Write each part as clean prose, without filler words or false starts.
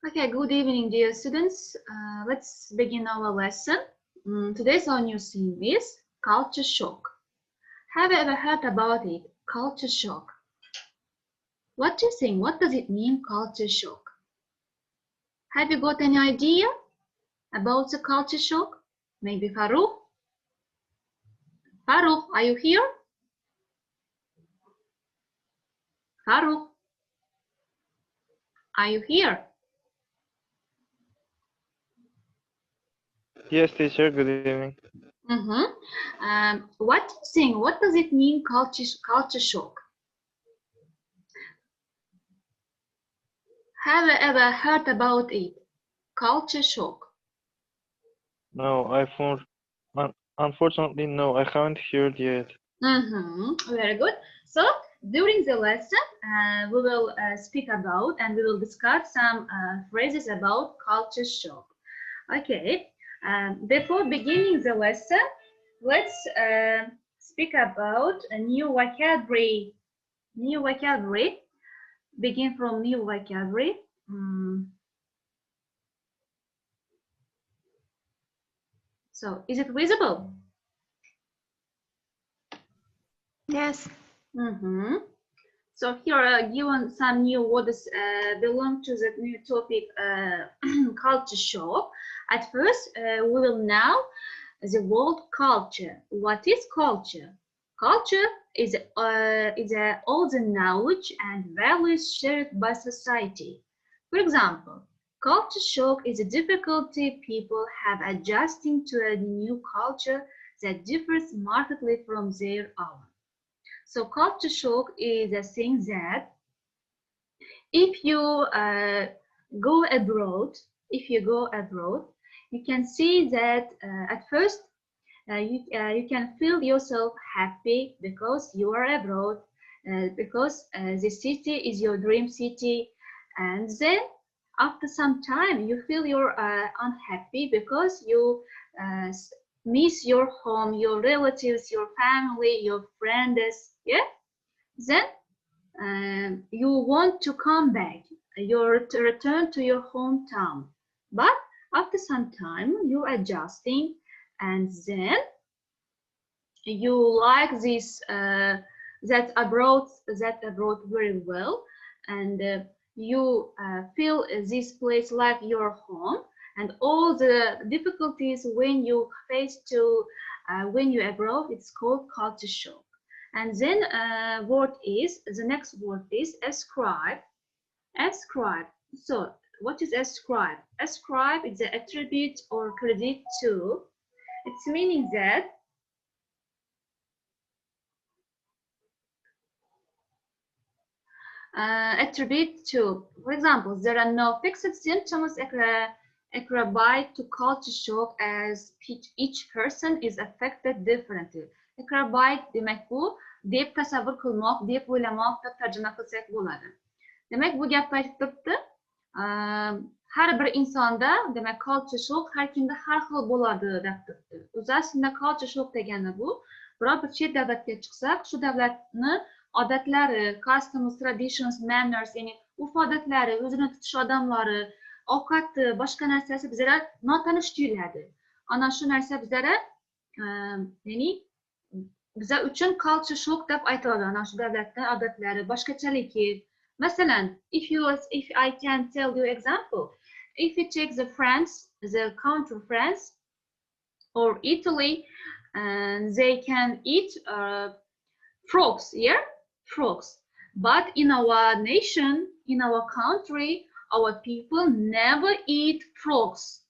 Okay, good evening, dear students. Let's begin our lesson. Today's our new theme is culture shock. Have you ever heard about it? Culture shock. What do you think? What does it mean, culture shock? Have you got any idea about the culture shock? Maybe Farouk? Farouk, are you here? Farouk, are you here? Yes, teacher, good evening. What do you think? What does it mean, culture shock? Have you ever heard about it? Culture shock. No, unfortunately, no, I haven't heard yet. Very good. So during the lesson, we will speak about and we will discuss some phrases about culture shock. Okay. Before beginning the lesson, let's speak about a new vocabulary. New vocabulary. Begin from new vocabulary. So, is it visible? Yes. So here are given some new words belong to the new topic culture shock. At first, we will know the word culture. What is culture? Culture is all the knowledge and values shared by society. For example, culture shock is a difficulty people have adjusting to a new culture that differs markedly from their own. So culture shock is a thing that if you go abroad, you can see that at first you can feel yourself happy because you are abroad, because the city is your dream city, and then after some time you feel you're unhappy because you miss your home, your relatives, your family, your friends. Yeah, then you want to come back, you return to your hometown, but after some time you're adjusting, and then you like this that abroad very well, and you feel this place like your home, and all the difficulties when you face to when you're abroad, it's called culture shock. And then the next word is ascribe. Ascribe. So what is ascribe? Ascribe is the attribute or credit to. It's meaning that attribute to. For example, there are no fixed symptoms attributed to culture shock as each person is affected differently. Attribute demek bu deb tasavvur qilmoq, deb o'ylamoq deb tarjima qilsak bo'ladi. Demak, bu gapni aytib turibdi. Har bir insonda, demak, culture shock har kimda har xil bo'ladi deb turibdi. O'zasida culture shock degani bu, biror bir chet davlatga chiqsak, shu davlatni odatlari, customs, traditions, manners, ya'ni urf odatlari, o'zini tutish odamlari, ovqati, boshqa narsasi bizga notanish tuyuladi. Ana shu narsa bizga ya'ni bizlar uchun culture shock deb aytiladi. Ana shu davlatning odatlari, boshqachaligi. Masalan, if I can tell you example, if you take the country France or Italy, and they can eat frogs, yeah, frogs. But in our nation, in our country, our people never eat frogs.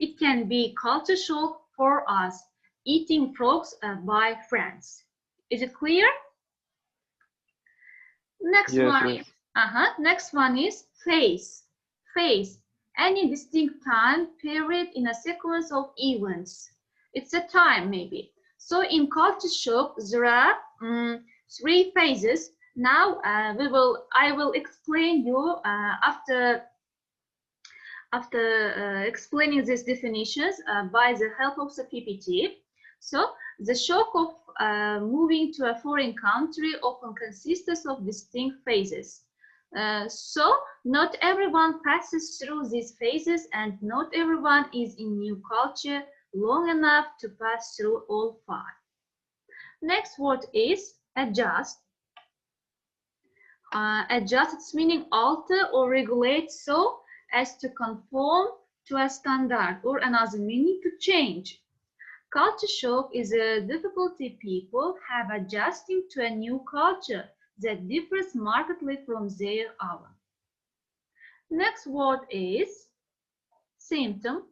It can be culture shock for us, eating frogs by friends. Is it clear? Next one is phase. Phase. Any distinct time period in a sequence of events. It's a time maybe. So in culture shock there are 3 phases. Now I will explain you after explaining these definitions by the help of the PPT. So the shock of moving to a foreign country often consists of distinct phases. So not everyone passes through these phases, and not everyone is in new culture long enough to pass through all 5. Next word is adjust. Adjust, its meaning alter or regulate so as to conform to a standard, or another meaning to change. Culture shock is a difficulty people have adjusting to a new culture that differs markedly from their own. Next word is symptom.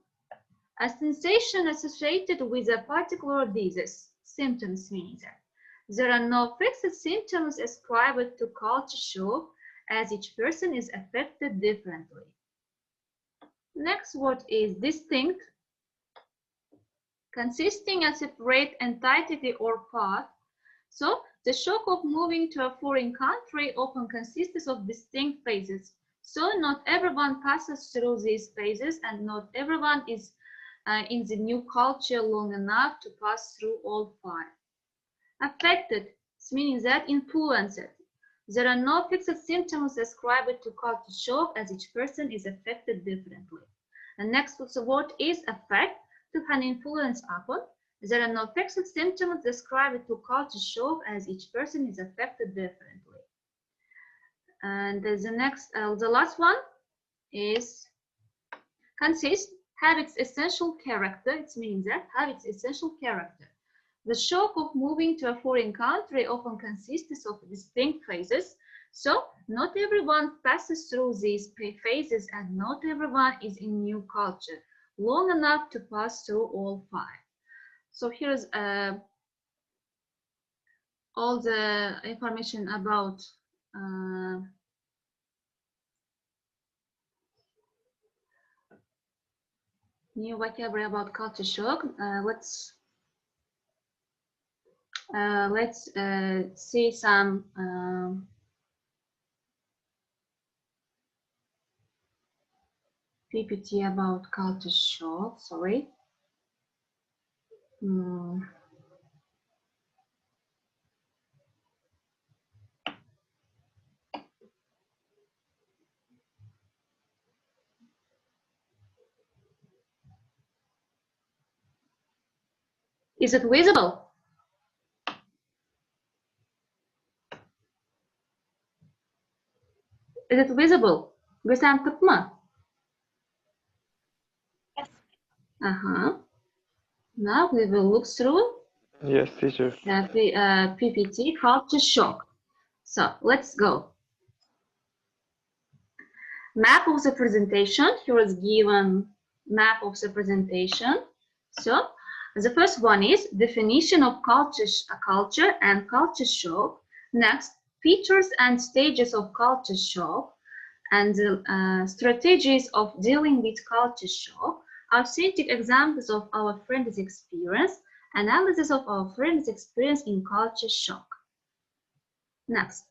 A sensation associated with a particular disease. Symptoms means that there are no fixed symptoms ascribed to culture shock, as each person is affected differently. Next word is distinct. Consisting a separate entity or part. So the shock of moving to a foreign country often consists of distinct phases. So not everyone passes through these phases, and not everyone is in the new culture long enough to pass through all 5. Affected, meaning that influenced. There are no fixed symptoms ascribed to culture shock, as each person is affected differently. The next word is affect, to have an influence upon. There are no fixed symptoms ascribed to culture shock, as each person is affected differently. And the last one is consist, have its essential character. It means that have its essential character. The shock of moving to a foreign country often consists of distinct phases. So not everyone passes through these phases, and not everyone is in new culture long enough to pass through all 5. So here's all the information about new vocabulary about culture shock. Let's see some PPT about culture shock. Sorry. Is it visible? Is it visible? Gösterdik mı? Yes. Now we will look through Yes, teacher. the PPT culture shock. So let's go. Map of the presentation. Here is given map of the presentation. So the first one is definition of culture and culture shock. Next, features and stages of culture shock, and strategies of dealing with culture shock, authentic examples of our friends' experience, analysis of our friends' experience in culture shock. Next,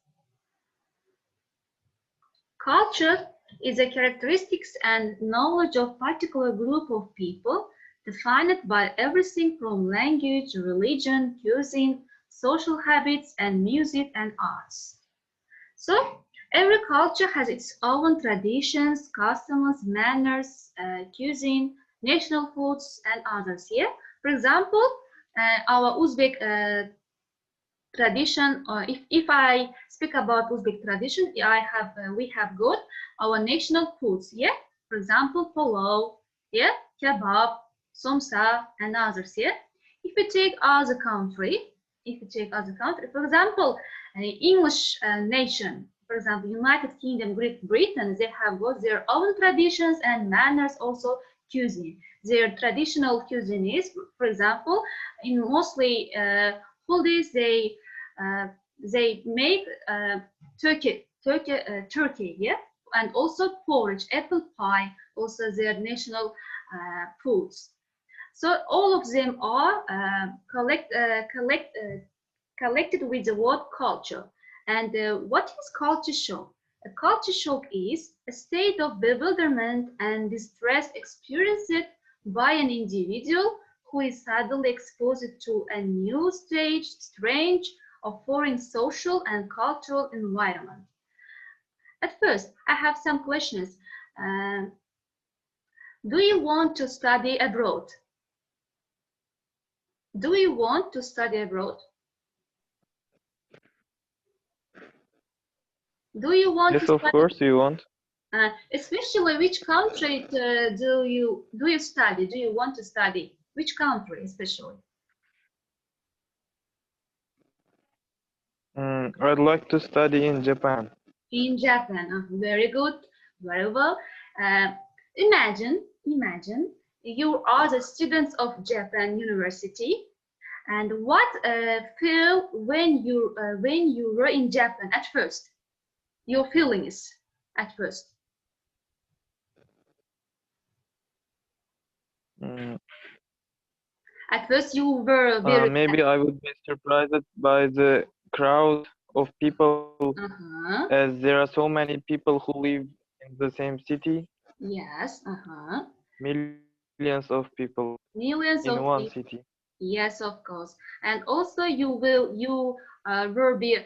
culture is a characteristics and knowledge of particular group of people, defined by everything from language, religion, cuisine, social habits, and music and arts. So every culture has its own traditions, customs, manners, cuisine, national foods, and others. Here, for example, our Uzbek tradition. If I speak about Uzbek tradition, we have got our national foods. Yeah, for example, pulao, yeah, kebab, somsa, and others. Yeah, if we take other country, for example, English nation, for example, United Kingdom, Great Britain, they have got their own traditions and manners, also cuisine. Their traditional cuisine is, for example, in mostly holidays, they make turkey, yeah, and also porridge, apple pie, also their national foods. So all of them are collected with the word culture. And what is culture shock? A culture shock is a state of bewilderment and distress experienced by an individual who is suddenly exposed to a new, strange, or foreign social and cultural environment. At first, I have some questions. Do you want to study abroad? Do you want to study abroad? Do you want Yes, to of study? course you want. Especially which country do you study? Do you want to study? Which country especially? I'd like to study in Japan. In Japan. Very good, very well. Imagine you are the students of Japan University, and what feel when you were in Japan at first? Your feelings at first. At first, you were very. Maybe I would be surprised by the crowd of people, as there are so many people who live in the same city. Yes. Millions of people Millions in of one people. city. Yes, of course. And also, you will be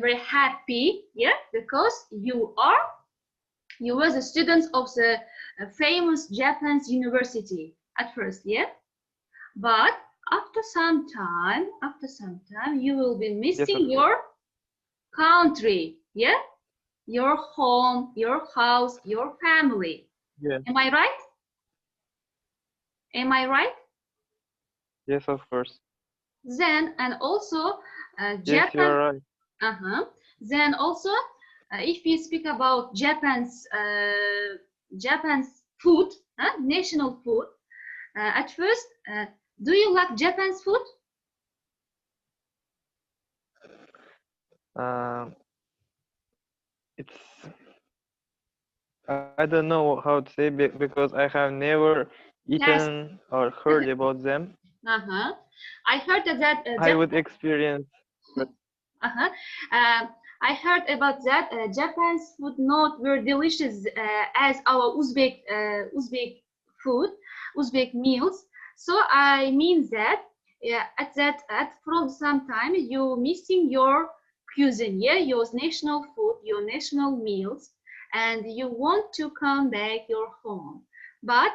very happy, yeah, because you were the students of the famous Japanese university at first, yeah. But after some time, you will be missing your country, yeah, your home, your house, your family. Yeah. Am I right? Am I right? Yes, of course. Then and also Japan. Yes, you are right. Then also, if we speak about Japan's food, national food. At first, do you like Japan's food? I don't know how to say because I have never eaten or heard about them. I heard that. I would experience. I heard about that. Japan's food not very delicious as our Uzbek food, Uzbek meals. So I mean that from some time you missing your cuisine, yeah, your national food, your national meals, and you want to come back your home. But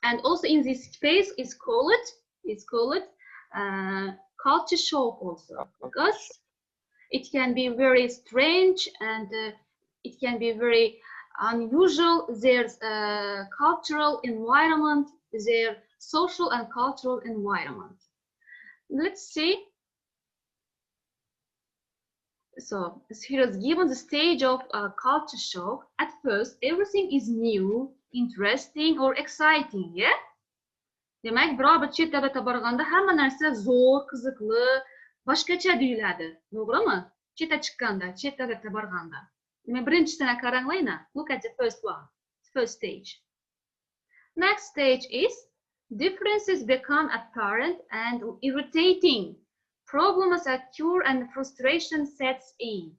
and also in this phase is called culture shock also, because it can be very strange and it can be very unusual. There's a cultural environment, their social and cultural environment. Let's see. So here is given the stage of culture shock. At first, everything is new, interesting or exciting, yeah? Demek biror chet davlatga borganda hamma narsa zo'r, qiziqli, boshqacha tuyuladi. To'g'rimi? Chetga chiqqanda, chet davlatga borganda. Demak, birinchisini qaranglayna. Look at the first one. First stage. Next stage is differences become apparent and irritating. Problems occur and frustration sets in.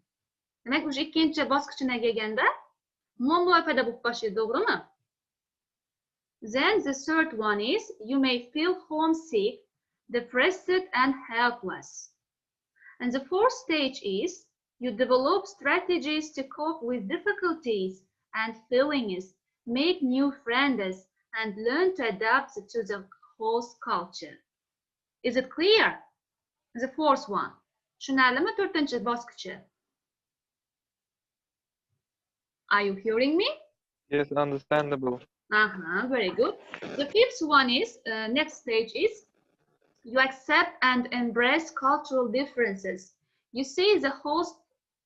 Demak, o'sha ikkinchi bosqichina kelganda muammolar paydo bo'lib boshlaydi, to'g'rimi? Then the third one is you may feel homesick, depressed and helpless. And the fourth stage is you develop strategies to cope with difficulties and feelings, make new friends and learn to adapt to the host culture. Is it clear? The fourth one. Tushunarlimi to'rtinchi bosqichi? Are you hearing me? Yes, understandable. Very good. The fifth one is, next stage is, you accept and embrace cultural differences. You see the host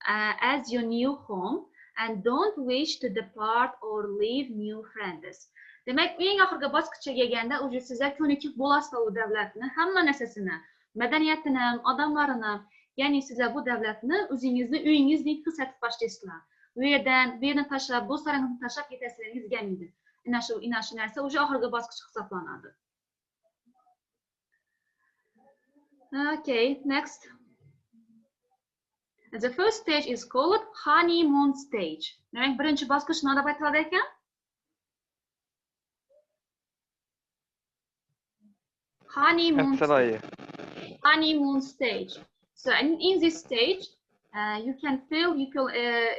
as your new home and don't wish to depart or leave new friends. Demak, eng oxirgi bosqichga kelganda, o'zi sizlar ko'nikib bo'lasiz u davlatni, hamma narsasini, madaniyatini, odamlarini, ya'ni sizlar bu davlatni o'zingizni uyingizdek his etib boshlaysizlar. Bu yerni tashlab, bu sarangizni tashlab ketasizlaringiz kelmaydi. Ina shu narsa o'sha oxirgi bosqich hisoblanadi. Okay, next. The first stage is called honeymoon stage. Demak, birinchi bosqich nima deb aytiladi ekan? Honeymoon stage. So in this stage, You can feel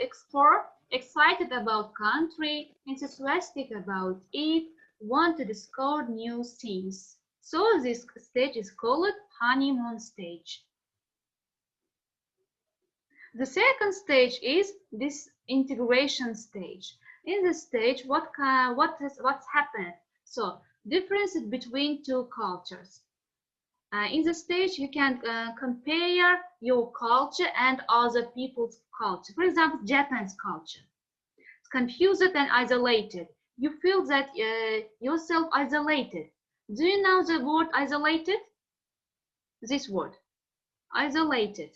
explore, excited about country, enthusiastic about it, want to discover new things. So this stage is called honeymoon stage. The second stage is this integration stage. In this stage, what's happened? So differences between two cultures. In this stage, you can compare your culture and other people's culture. For example, Japan's culture. It's confused and isolated. You feel that yourself isolated. Do you know the word isolated? This word, isolated.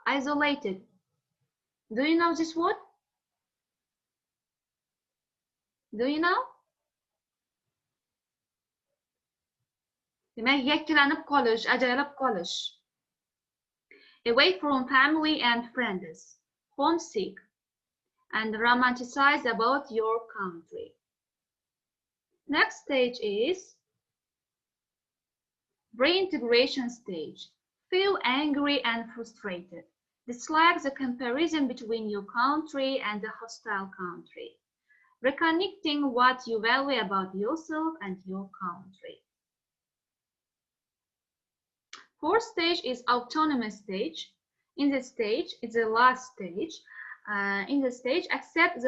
Isolated. Do you know this word? Do you know? Demek yekkilenip qolish, ajralib qolish. Away from family and friends, homesick, and romanticize about your country. Next stage is reintegration stage. Feel angry and frustrated. Dislike the comparison between your country and the hostile country. Reconnecting what you value about yourself and your country. Fourth stage is autonomous stage. In this stage, it's the last stage. In this stage, accept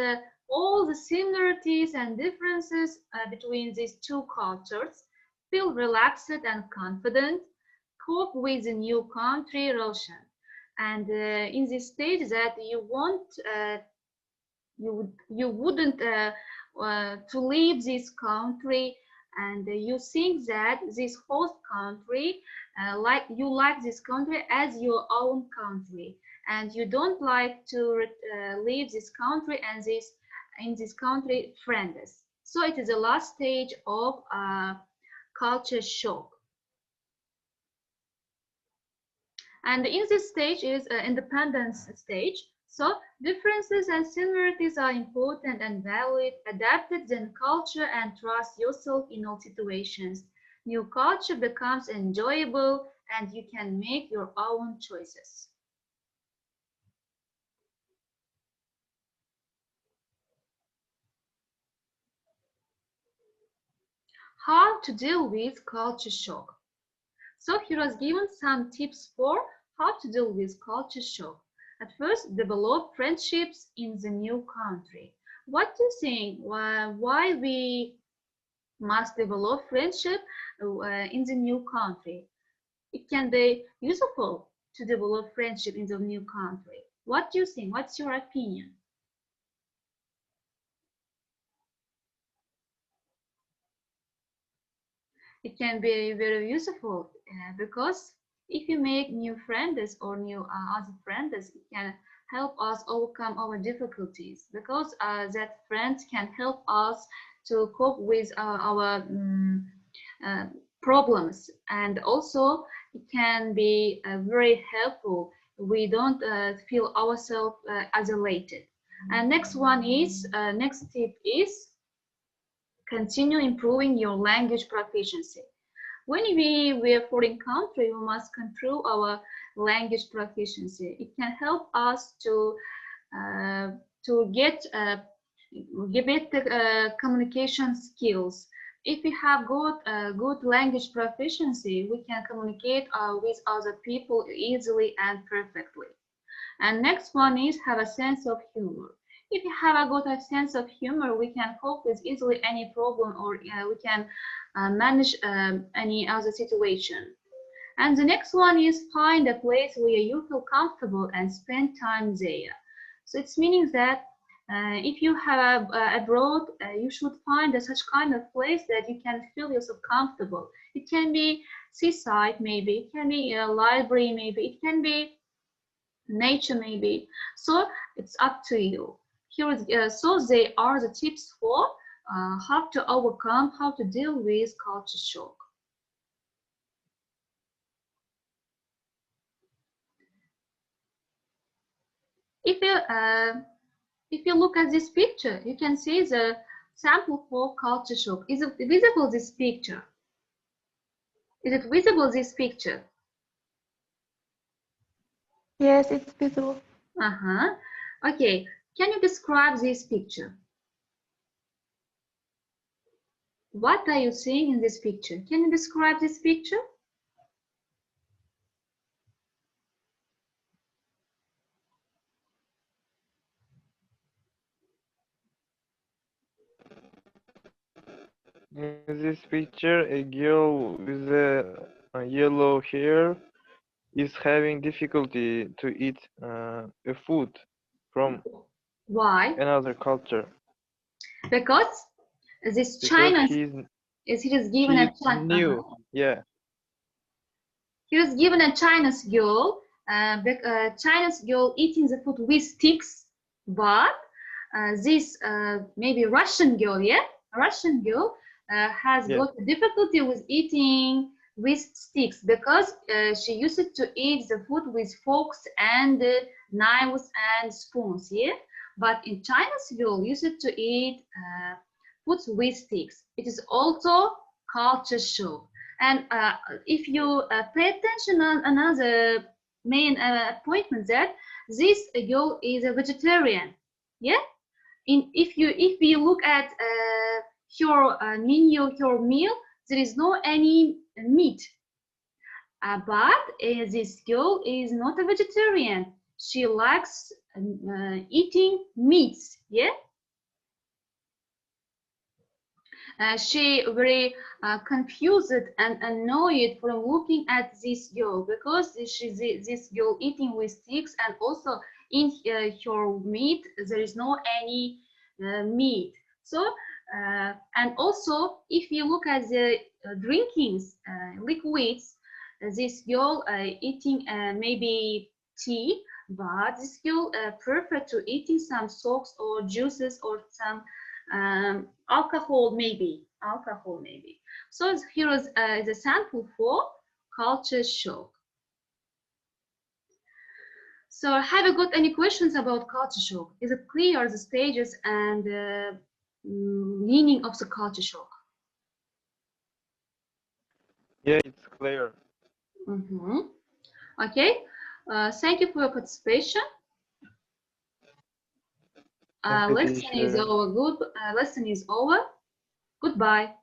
all the similarities and differences between these two cultures. Feel relaxed and confident. Cope with the new country, Roshan. And in this stage, that you want, you wouldn't to leave this country, and you think that this host country, you like this country as your own country, and you don't like to leave this country and in this country friends. So it is the last stage of culture shock. And in this stage is independence stage. So differences and similarities are important and valid. Adapted then culture and trust yourself in all situations. New culture becomes enjoyable and you can make your own choices. How to deal with culture shock. So here was given some tips for how to deal with culture shock. At first, develop friendships in the new country. What do you think? Why we must develop friendship in the new country? It can be useful to develop friendship in the new country. What do you think? What's your opinion? It can be very useful because if you make new friends or new other friends, it can help us overcome our difficulties, because that friends can help us to cope with our problems, and also it can be very helpful. We don't feel ourselves isolated. And next one is next tip is continue improving your language proficiency. When we are foreign country, we must improve our language proficiency. It can help us to get communication skills. If we have good language proficiency, we can communicate with other people easily and perfectly. And next one is have a sense of humor. If you have a good sense of humor, we can cope with easily any problem, or we can manage any other situation. And the next one is find a place where you feel comfortable and spend time there. So it's meaning that if you have abroad, you should find such kind of place that you can feel yourself comfortable. It can be seaside, maybe it can be a library, maybe it can be nature, maybe. So it's up to you. Here, so they are the tips for how to overcome, how to deal with culture shock. If you look at this picture, you can see the sample for culture shock. Is it visible, this picture? Is it visible, this picture? Yes, it's visible. Okay, can you describe this picture? What are you seeing in this picture? Can you describe this picture? In this picture, a girl with a yellow hair is having difficulty to eat a food from Why? another culture. Because this Because China she's he is given a new. Yeah. He was given a Chinese girl, Chinese girl eating the food with sticks, but this maybe Russian girl, yeah, Russian girl has got difficulty with eating with sticks because she used to eat the food with forks and knives and spoons, yeah. But in Chinese girl used to eat food with sticks. It is also culture shock. And if you pay attention on another main appointment that this girl is a vegetarian, yeah. If you look at her menu, her meal, there is no any meat. But this girl is not a vegetarian. She likes eating meats, yeah. She very confused and annoyed from looking at this girl because this girl eating with sticks, and also in her meat there is no any meat. So and also if you look at the drinkings liquids, this girl eating maybe tea, but this girl prefer to eating some soaks or juices or some alcohol maybe. So here is the sample for culture shock. So have you got any questions about culture shock? Is it clear the stages and meaning of the culture shock? Yeah, it's clear. Okay, thank you for your participation. Lesson is over. Lesson is over. Goodbye.